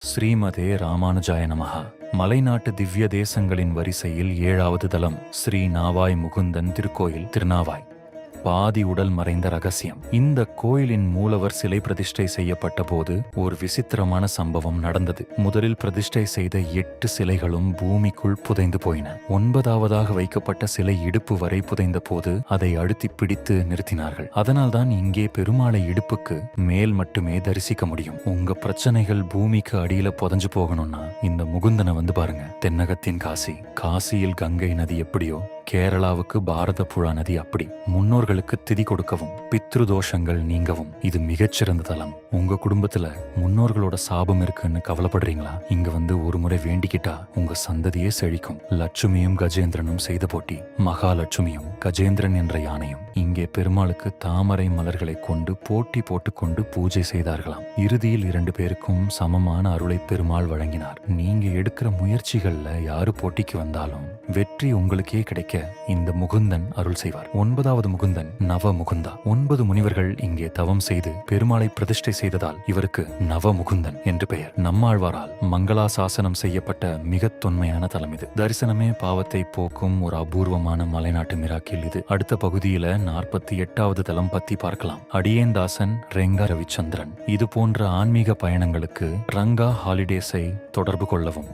ஸ்ரீமதே ராமானுஜாய நமஹ. மலைநாட்டு திவ்ய தேசங்களின் வரிசையில் 7வது தலம் ஸ்ரீ நாவாய் முகுந்தன் திருக்கோயில் திருநாவாய். பாதி உடல் மறைந்த ரகசியம். இந்த கோயிலின் மூலவர் சிலை பிரதிஷ்டை செய்யப்பட்ட போது ஒரு விசித்திரமான சம்பவம் நடந்தது. முதலில் பிரதிஷ்டை செய்த 8 சிலைகளும் பூமிக்குள் புதைந்து போயின. 9வதாக வைக்கப்பட்ட சிலை இடுப்பு வரை புதைந்த போது அதை அழுத்தி பிடித்து நிறுத்தினார்கள். அதனால்தான் இங்கே பெருமாளை இடுப்புக்கு மேல் மட்டுமே தரிசிக்க முடியும். உங்க பிரச்சனைகள் பூமிக்கு அடியில புதைஞ்சு போகணும்னா இந்த முகுந்தனை வந்து பாருங்க. தென்னகத்தின் காசி, காசியில் கங்கை நதி எப்படியோ கேரளாவுக்கு பாரத புழா நதி அப்படி. முன்னோர்களுக்கு திதி கொடுக்கவும் பித்ரு தோஷங்கள் நீங்கவும் இது மிகச்சிறந்த தலம். உங்க குடும்பத்துல முன்னோர்களோட சாபம் இருக்குன்னு கவலைப்படுறீங்களா? இங்க வந்து ஒரு முறை வேண்டிக்கிட்டா உங்க சந்ததியே செழிக்கும். லட்சுமியும் கஜேந்திரனும் செய்த போட்டி. மகாலட்சுமியும் கஜேந்திரன் என்ற யானையும் இங்கே பெருமாளுக்கு தாமரை மலர்களை கொண்டு போட்டி போட்டுக்கொண்டு பூஜை செய்தார்களாம். இறுதியில் 2 பேருக்கும் சமமான அருளை பெருமாள் வழங்கினார். நீங்க எடுக்கிற முயற்சிகள்ல யாரு போட்டிக்கு வந்தாலும் வெற்றி உங்களுக்கே கிடைக்க இந்த முகுந்தன் அருள் செய்வார். 9வது முகுந்தன் நவ முகுந்தா. 9 முனிவர்கள் இங்கே தவம் செய்து பெருமாளை பிரதிஷ்டை செய்ததால் இவருக்கு நவ முகுந்தன் என்று பெயர். நம்மாழ்வாரால் மங்களாசாசனம் செய்யப்பட்ட மிக தொன்மையான தலம் இது. தரிசனமே பாவத்தை போக்கும் ஒரு அபூர்வமான மலைநாட்டு மிராக்கில் இது. அடுத்த பகுதியில 48வது தலம் பத்தி பார்க்கலாம். அடியேந்தாசன் ரெங்கா ரவிச்சந்திரன். இது போன்ற ஆன்மீக பயணங்களுக்கு ரங்கா ஹாலிடேஸை தொடர்பு கொள்ளவும்.